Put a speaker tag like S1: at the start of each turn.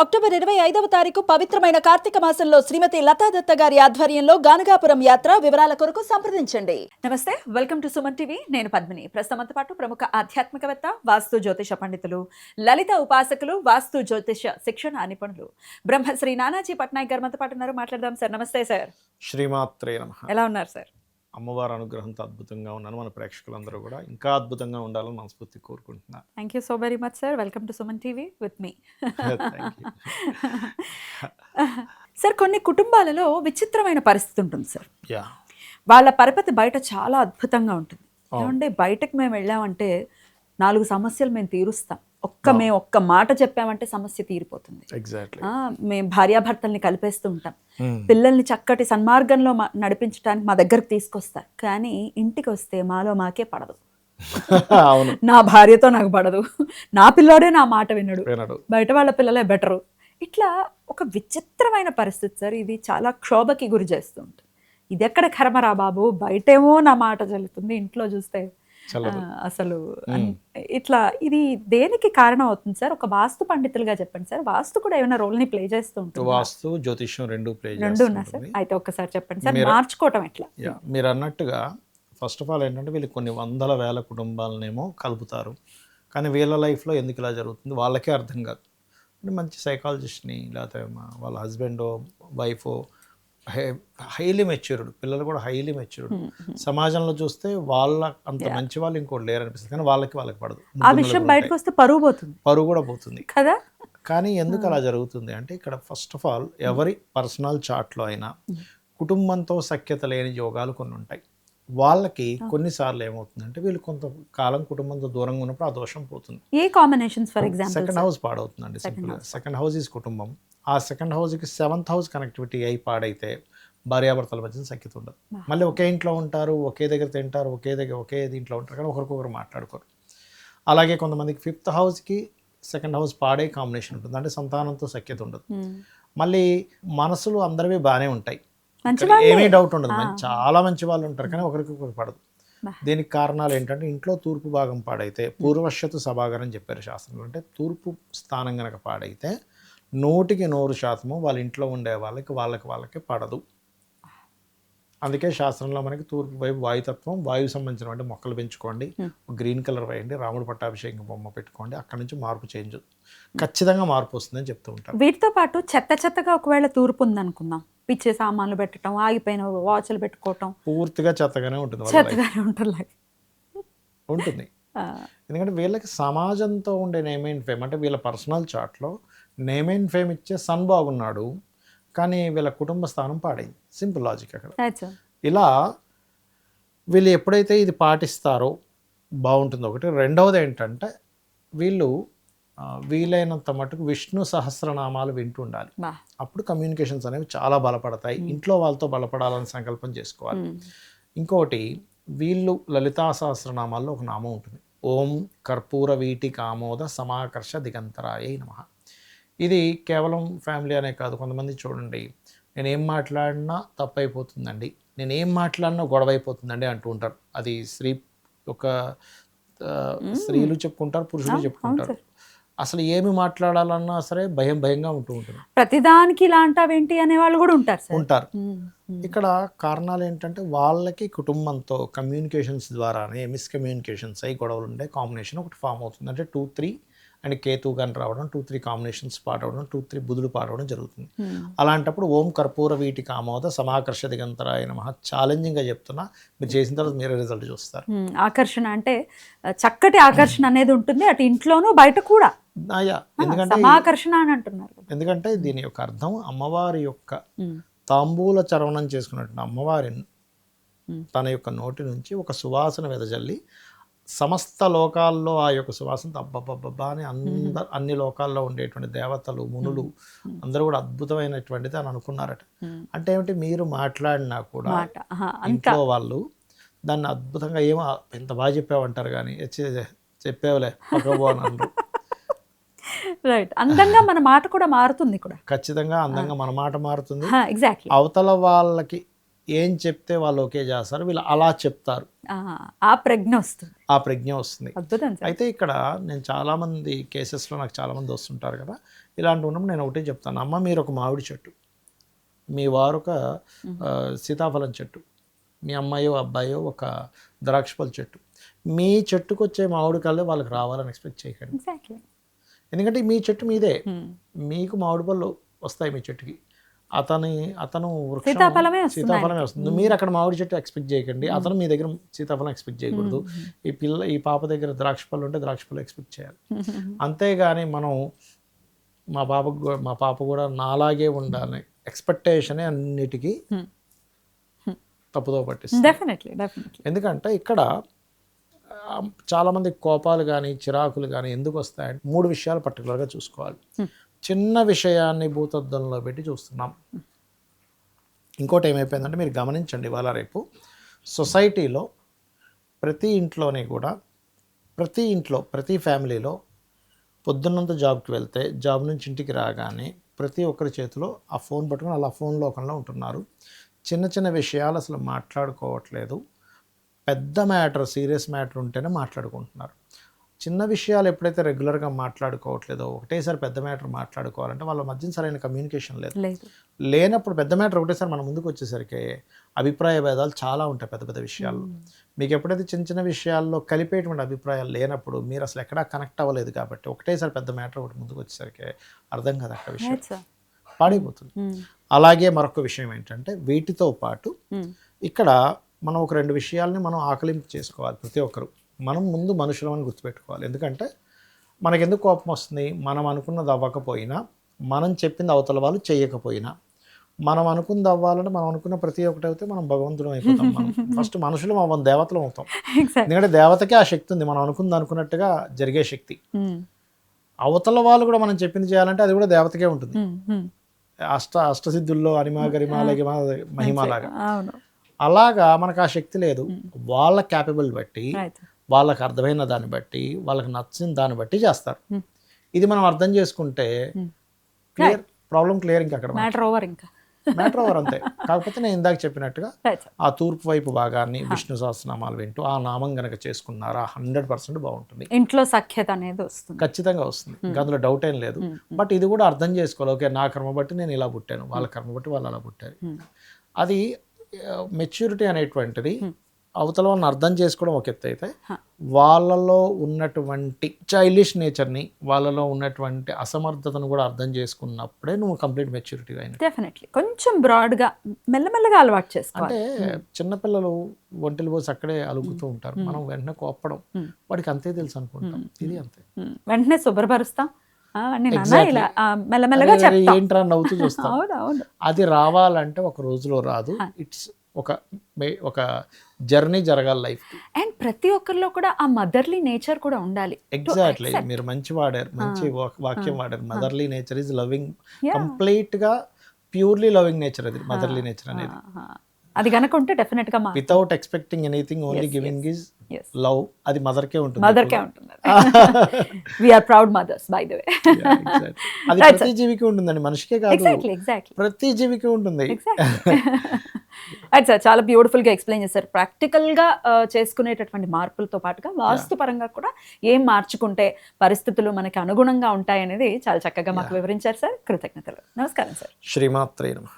S1: October 25వ తారీఖు పవిత్రమైన కార్తీక మాసంలో శ్రీమతి లతాదత్త గారి ఆధ్వర్యంలో గానగాపురం యాత్ర. వివరాల కొరకు సంప్రదించండి. నమస్తే, వెల్కమ్ టు సుమన్ టీవీ. నేను పద్మిని. ప్రస్తుతంతో పాటు ప్రముఖ ఆధ్యాత్మికవేత్త, వాస్తు జ్యోతిష పండితులు, లలిత ఉపాసకులు, వాస్తు జ్యోతిష శిక్షణ నిపుణులు బ్రహ్మశ్రీ నానాజీ పట్నాయక్ గారు మనతో పాటు ఉన్నారు. మాట్లాడదాం సార్. నమస్తే సార్.
S2: శ్రీమాత్రే నమః.
S1: ఎలా ఉన్నారు సార్?
S2: అమ్మవారి అనుగ్రహంతో అద్భుతంగా ఉన్నాను. మన ప్రేక్షకులందరూ కూడా ఇంకా అద్భుతంగా ఉండాలని మనస్ఫూర్తి కోరుకుంటున్నా.
S1: Thank you so very much sir. Welcome to Suman TV with me. Sir, కొన్ని కుటుంబాలలో విచిత్రమైన పరిస్థితి ఉంటుంది సార్. వాళ్ళ పరపతి బయట చాలా అద్భుతంగా ఉంటుంది. ఏమంటే బయటకు మేము వెళ్ళామంటే 4 సమస్యలు మేము తీరుస్తాం. మేము ఒక్క మాట చెప్పామంటే సమస్య తీరిపోతుంది. మేము భార్యాభర్తల్ని కలిపేస్తూ ఉంటాం. పిల్లల్ని చక్కటి సన్మార్గంలో నడిపించడానికి మా దగ్గరకు తీసుకొస్తారు. కానీ ఇంటికి వస్తే మాలో మాకే పడదు. నా భార్యతో నాకు పడదు, నా పిల్లోడే నా మాట వినడు, బయట వాళ్ళ పిల్లలే బెటరు. ఇట్లా ఒక విచిత్రమైన పరిస్థితి సార్. ఇది చాలా క్షోభకి గురి చేస్తూ ఉంటుంది. ఇది ఎక్కడ కర్మరా బాబు, బయటేమో నా మాట జరుగుతుంది, ఇంట్లో చూస్తే అసలు ఇట్లా. ఇది దేనికి కారణం అవుతుంది సార్? ఒక వాస్తు పండితులుగా చెప్పండి సార్. వాస్తు కూడా ఏమైనా రోల్ ని ప్లే చేస్తూ ఉంటుంది?
S2: వాస్తు జ్యోతిష్యం రెండు
S1: ఉన్నా సార్. అయితే ఒక్కసారి చెప్పండి సార్, మార్చుకోవటం ఎట్లా?
S2: మీరు అన్నట్టుగా ఫస్ట్ ఆఫ్ ఆల్ ఏంటంటే వీళ్ళు కొన్ని వందల వేల కుటుంబాలనేమో కలుపుతారు. కానీ వీళ్ళ లైఫ్లో ఎందుకు ఇలా జరుగుతుంది వాళ్ళకే అర్థం కాదు. అంటే మంచి సైకాలజిస్ట్ని లేకపోతే వాళ్ళ హస్బెండో వైఫో హైలీ మెచ్యూర్డ్, పిల్లలు కూడా హైలీ మెచ్యూర్డ్, సమాజంలో చూస్తే వాళ్ళ అంత మంచి వాళ్ళు ఇంకోటి లేరు అనిపిస్తుంది. కానీ వాళ్ళకి పడదు.
S1: ఆ విషయం బయటకు వస్తే పరువు పోతుంది,
S2: పరువు కూడా పోతుంది
S1: కదా.
S2: కానీ ఎందుకు అలా జరుగుతుంది అంటే ఇక్కడ ఫస్ట్ ఆఫ్ ఆల్ ఎవరి పర్సనల్ చార్ట్లో అయినా కుటుంబంతో సఖ్యత లేని యోగాలు కొన్ని ఉంటాయి. వాళ్ళకి కొన్నిసార్లు ఏమవుతుందంటే వీళ్ళు కొంతకాలం కుటుంబంతో దూరంగా ఉన్నప్పుడు ఆ దోషం పోతుంది.
S1: ఏ combinations? For example
S2: second house పాడవుతుందండి. సింపుల్గా సెకండ్ హౌస్ ఈజ్ కుటుంబం. ఆ సెకండ్ హౌస్కి 7th హౌస్ కనెక్టివిటీ అయి పాడైతే భార్యాభర్తల మధ్య సఖ్యత ఉండదు. మళ్ళీ ఒకే ఇంట్లో ఉంటారు, ఒకే దగ్గర తింటారు, ఒకే దీంట్లో ఉంటారు, కానీ ఒకరికొకరు మాట్లాడుకోరు. అలాగే కొంతమందికి 5th హౌస్కి సెకండ్ హౌస్ పాడే కాంబినేషన్ ఉంటుంది, అంటే సంతానంతో సఖ్యత ఉండదు. మళ్ళీ మనసులు అందరివి బాగానే ఉంటాయి, ఏమీ డౌట్ ఉండదు, చాలా మంచి వాళ్ళు ఉంటారు, కానీ ఒకరికొకరు పడదు. దీనికి కారణాలు ఏంటంటే ఇంట్లో తూర్పు భాగం పాడైతే పూర్వశ్యతు సభాగరం అని చెప్పారు శాస్త్రంలో. అంటే తూర్పు స్థానం కనుక పాడైతే 100% వాళ్ళ ఇంట్లో ఉండే వాళ్ళకి పడదు. అందుకే శాస్త్రంలో మనకి తూర్పు వైపు వాయుతత్వం, వాయువు సంబంధించిన అంటే మొక్కలు పెంచుకోండి, గ్రీన్ కలర్ వేయండి, రాముడు పట్టాభిషేకం బొమ్మ పెట్టుకోండి, అక్కడ నుంచి మార్పు చేంజ్ ఖచ్చితంగా మార్పు వస్తుందని చెప్తూ ఉంటారు.
S1: వీటితో పాటు చెత్తగా ఒకవేళ తూర్పు ఉందనుకుందాం, పిచ్చే సామాన్లు పెట్టడం, ఆగిపోయిన వాచ్లు పెట్టుకోవటం,
S2: పూర్తిగా చెత్తగానే ఉంటుంది. ఎందుకంటే వీళ్ళకి సమాజంతో ఉండే నేమ్ అండ్ ఫేమ్, అంటే వీళ్ళ పర్సనల్ చార్ట్లో నేమ్ అండ్ ఫేమ్ ఇచ్చే సన్ బాగున్నాడు, కానీ వీళ్ళ కుటుంబ స్థానం పాడైంది. సింపుల్ లాజిక్ అక్కడ. ఇలా వీళ్ళు ఎప్పుడైతే ఇది పాటిస్తారో బాగుంటుందో ఒకటి. రెండవది ఏంటంటే వీళ్ళు వీలైనంత మటుకు విష్ణు సహస్రనామాలు వింటూ ఉండాలి. అప్పుడు కమ్యూనికేషన్స్ అనేవి చాలా బలపడతాయి. ఇంట్లో వాళ్ళతో బలపడాలని సంకల్పం చేసుకోవాలి. ఇంకోటి, వీళ్ళు లలితా సహస్రనామాల్లో ఒక నామం ఉంటుంది, ఓం కర్పూర వీటి కామోద సమాకర్ష దిగంతరాయ నమః. ఇది కేవలం ఫ్యామిలీ అనే కాదు, కొంతమంది చూడండి, నేనేం మాట్లాడినా తప్పైపోతుందండి, నేనేం మాట్లాడినా గొడవ అయిపోతుందండి అంటూ ఉంటారు. అది స్త్రీలు చెప్పుకుంటారు, పురుషులు చెప్పుకుంటారు. అసలు ఏమి మాట్లాడాలన్నా సరే భయంగా ఉంటూ ఉంటుంది.
S1: ప్రతిదానికి ఇలా అంటావేంటి అనే వాళ్ళు కూడా ఉంటారు.
S2: ఇక్కడ కారణాలు ఏంటంటే వాళ్ళకి కుటుంబంతో కమ్యూనికేషన్స్ ద్వారానే మిస్కమ్యూనికేషన్స్ అయ్యి గొడవలు ఉండే కాంబినేషన్ ఒకటి ఫామ్ అవుతుంది. అంటే 2-3 అండ్ కేతు కానీ రావడం, 2-3 కాంబినేషన్స్ పాడవడం, 2-3 బుధుడు పాడవడం జరుగుతుంది. అలాంటప్పుడు ఓం కర్పూర వీటి కామోద సమాకర్ష దిగంతరాయ నమః ఛాలెంజింగ్గా చెప్తున్నా, మీరు చేసిన తర్వాత మీరే రిజల్ట్ చూస్తారు. ఆకర్షణ
S1: అంటే చక్కటి ఆకర్షణ అనేది ఉంటుంది, అటు ఇంట్లోనూ బయట కూడా.
S2: ఎందుకంటే
S1: ఆకర్షణ అని అంటున్నారు.
S2: ఎందుకంటే దీని యొక్క అర్థం అమ్మవారి యొక్క తాంబూల చరవణం చేసుకున్నట్టు అమ్మవారి తన యొక్క నోటి నుంచి ఒక సువాసన వెదజల్లి సమస్త లోకాల్లో ఆ యొక్క సువాసన అబ్బబ్బబ్బా అని అన్ని లోకాల్లో ఉండేటువంటి దేవతలు, మునులు అందరూ కూడా అద్భుతమైనటువంటిది అని అనుకున్నారట. అంటే ఏమిటి, మీరు మాట్లాడినా కూడా ఇంట్లో వాళ్ళు దాన్ని అద్భుతంగా ఏమో ఎంత బాగా చెప్పావంటారు, కానీ చెప్పేవలే పక్కబోనన్నారు.
S1: రైట్. అందంగా మన మాట కూడా మారుతుంది కూడా.
S2: ఖచ్చితంగా అందంగా మన మాట మారుతుంది.
S1: ఎగ్జాక్ట్లీ.
S2: అవతల వాళ్ళకి ఏం చెప్తే వాళ్ళు ఓకే చేస్తారు, వీళ్ళు అలా చెప్తారు,
S1: ఆ ప్రజ్ఞ వస్తుంది.
S2: అయితే ఇక్కడ నేను చాలామంది కేసెస్లో నాకు చాలామంది వస్తుంటారు కదా, ఇలాంటి ఉన్నప్పుడు నేను ఒకటే చెప్తాను, అమ్మ మీరు ఒక మామిడి చెట్టు, మీ వారు ఒక సీతాఫలం చెట్టు, మీ అమ్మాయో అబ్బాయో ఒక ద్రాక్షపళ్ళ చెట్టు. మీ చెట్టుకు వచ్చే మామిడి కళ్ళే వాళ్ళకి రావాలని ఎక్స్పెక్ట్ చేయకండి. ఎందుకంటే మీ చెట్టు మీదే, మీకు మామిడి పళ్ళు వస్తాయి మీ చెట్టుకి, అతను వృక్షం
S1: సీతాఫలమే
S2: వస్తుంది. మీరు అక్కడ మామిడి చెట్టు ఎక్స్పెక్ట్ చేయకండి, అతను మీ దగ్గర సీతాఫలం ఎక్స్పెక్ట్ చేయకూడదు. ఈ పాప దగ్గర ద్రాక్ష పళ్ళు ఉంటే ద్రాక్ష పళ్ళు ఎక్స్పెక్ట్ చేయాలి. అంతేగాని మనం మా పాప కూడా నాలాగే ఉండాలి ఎక్స్పెక్టేషన్ అన్నిటికీ తప్పుదో పట్టిస్తుంది. ఎందుకంటే ఇక్కడ చాలామంది కోపాలు కానీ చిరాకులు కానీ ఎందుకు వస్తాయంటే 3 విషయాలు పర్టికులర్గా చూసుకోవాలి. చిన్న విషయాన్ని భూతద్దంలో పెట్టి చూస్తున్నాం. ఇంకోటి ఏమైపోయిందంటే మీరు గమనించండి, ఇవాళ రేపు సొసైటీలో ప్రతి ఇంట్లోనే కూడా ప్రతి ఫ్యామిలీలో పొద్దున్నంత జాబ్కి వెళ్తే జాబ్ నుంచి ఇంటికి రాగానే ప్రతి ఒక్కరి చేతిలో ఆ ఫోన్ పట్టుకొని అలా ఫోన్ లోకంలో ఉంటున్నారు. చిన్న చిన్న విషయాలు అసలు మాట్లాడుకోవట్లేదు. పెద్ద మ్యాటర్, సీరియస్ మ్యాటర్ ఉంటేనే మాట్లాడుకుంటున్నారు. చిన్న విషయాలు ఎప్పుడైతే రెగ్యులర్గా మాట్లాడుకోవట్లేదో ఒకటేసారి పెద్ద మ్యాటర్ మాట్లాడుకోవాలంటే వాళ్ళ మధ్య సరైన కమ్యూనికేషన్ లేనప్పుడు పెద్ద మ్యాటర్ ఒకటేసారి మన ముందుకు వచ్చేసరికి అభిప్రాయ భేదాలు చాలా ఉంటాయి పెద్ద పెద్ద విషయాల్లో. మీకు ఎప్పుడైతే చిన్న చిన్న విషయాల్లో కలిపేటువంటి అభిప్రాయాలు లేనప్పుడు మీరు అసలు ఎక్కడా కనెక్ట్ అవ్వలేదు కాబట్టి ఒకటేసారి పెద్ద మ్యాటర్ ఒకటి ముందుకు వచ్చేసరికి అర్థం కాదు, అక్కడ విషయం పాడైపోతుంది. అలాగే మరొక విషయం ఏంటంటే వీటితో పాటు ఇక్కడ మనం ఒక 2 విషయాలని మనం ఆకలింపు చేసుకోవాలి. ప్రతి ఒక్కరు మనం ముందు మనుషులం అని గుర్తుపెట్టుకోవాలి. ఎందుకంటే మనకెందుకు కోపం వస్తుంది, మనం అనుకున్నది అవ్వకపోయినా, మనం చెప్పింది అవతల వాళ్ళు చేయకపోయినా, మనం అనుకున్నది అవ్వాలంటే మనం అనుకున్న ప్రతి ఒక్కటి అయితే మనం భగవంతుడం అయిపోతాం. మనం ఫస్ట్ మనుషులం అవ్వం, దేవతలం అవుతాం. ఎందుకంటే దేవతకే ఆ శక్తి ఉంది, మనం అనుకున్నట్టుగా జరిగే శక్తి. అవతల వాళ్ళు కూడా మనం చెప్పింది చేయాలంటే అది కూడా దేవతకే ఉంటుంది. అష్టసిద్ధుల్లో అనిమా గరిమా లగిమా మహిమలాగా అలాగా మనకు ఆ శక్తి లేదు. వాళ్ళ క్యాపబుల్ బట్టి, వాళ్ళకి అర్థమైన దాన్ని బట్టి, వాళ్ళకి నచ్చిన దాన్ని బట్టి చేస్తారు. ఇది మనం అర్థం చేసుకుంటే క్లియర్, ప్రాబ్లం క్లియర్. ఇంకా అక్కడ మ్యాటర్ ఓవర్ అంతే. కాకపోతే నేను ఇందాక చెప్పినట్టుగా ఆ తూర్పు వైపు భాగాన్ని విష్ణు సహస్రనామాలు వింటూ ఆ నామం గనక చేసుకున్నారా 100% బాగుంటుంది.
S1: ఇంట్లో సఖ్యత అనేది వస్తుంది,
S2: ఖచ్చితంగా వస్తుంది. ఇంకా అందులో డౌట్ ఏం లేదు. బట్ ఇది కూడా అర్థం చేసుకోవాలి. ఓకే, నా కర్మ బట్టి నేను ఇలా పుట్టాను, వాళ్ళ కర్మ బట్టి వాళ్ళు అలా పుట్టారు. అది మెచ్యూరిటీ అనేటువంటిది అవతల వాళ్ళని అర్థం చేసుకోవడం ఒక ఎత్తు అయితే, వాళ్ళలో ఉన్నటువంటి చైల్డిష్ నేచర్ని, వాళ్ళలో ఉన్నటువంటి అసమర్థతను కూడా అర్థం చేసుకున్నప్పుడే నువ్వు కంప్లీట్ మెచ్యూరిటీగా అయినా.
S1: డెఫినెట్లీ కొంచెం బ్రాడ్గా మెల్లమెల్లగా అలవాటు చేసుకోవాలి.
S2: అంటే చిన్నపిల్లలు ఒంటెలు పోసి అక్కడే అలుగుతూ ఉంటారు, మనం వెంటనే కోప్పడం, వాడికి అంతే తెలుసు అనుకుంటాం. ఇది అంతే,
S1: వెంటనే శుభ్రపరుస్తాం, మెల్లమెల్లగా
S2: ఏంట్రా నవ్వుతూ చూస్తాం. అది రావాలంటే ఒక రోజులో రాదు. ఇట్స్ ఒక జర్నీ జరగాలి లైఫ్.
S1: అండ్ ప్రతి ఒక్కరిలో కూడా ఆ మదర్లీ నేచర్ కూడా ఉండాలి.
S2: ఎగ్జాక్ట్లీ, మీరు మంచి వాక్యం వాడారు. Motherly nature is loving, complete గా ప్యూర్లీ లవింగ్ నేచర్. అది మదర్లీ నేచర్ అనేది
S1: అది కనుక ఉంటే డెఫినెట్ గా
S2: without expecting anything, only giving is love. అది మదర్కే ఉంటుంది.
S1: We are proud mothers by the way.
S2: అది ప్రతి జీవికి ఉంటుందండి, మనిషికే కాదు, ప్రతి జీవికి ఉంటుంది.
S1: అది సార్ చాలా బ్యూటిఫుల్ గా ఎక్స్ప్లెయిన్ చేశారు. ప్రాక్టికల్ గా చేసుకునేటటువంటి మార్పులతో పాటుగా వాస్తు పరంగా కూడా ఏం మార్చుకుంటే పరిస్థితులు మనకి అనుగుణంగా ఉంటాయి అనేది చాలా చక్కగా మాకు వివరించారు సార్. కృతజ్ఞతలు. నమస్కారం సార్.
S2: శ్రీమాత్రే నమః.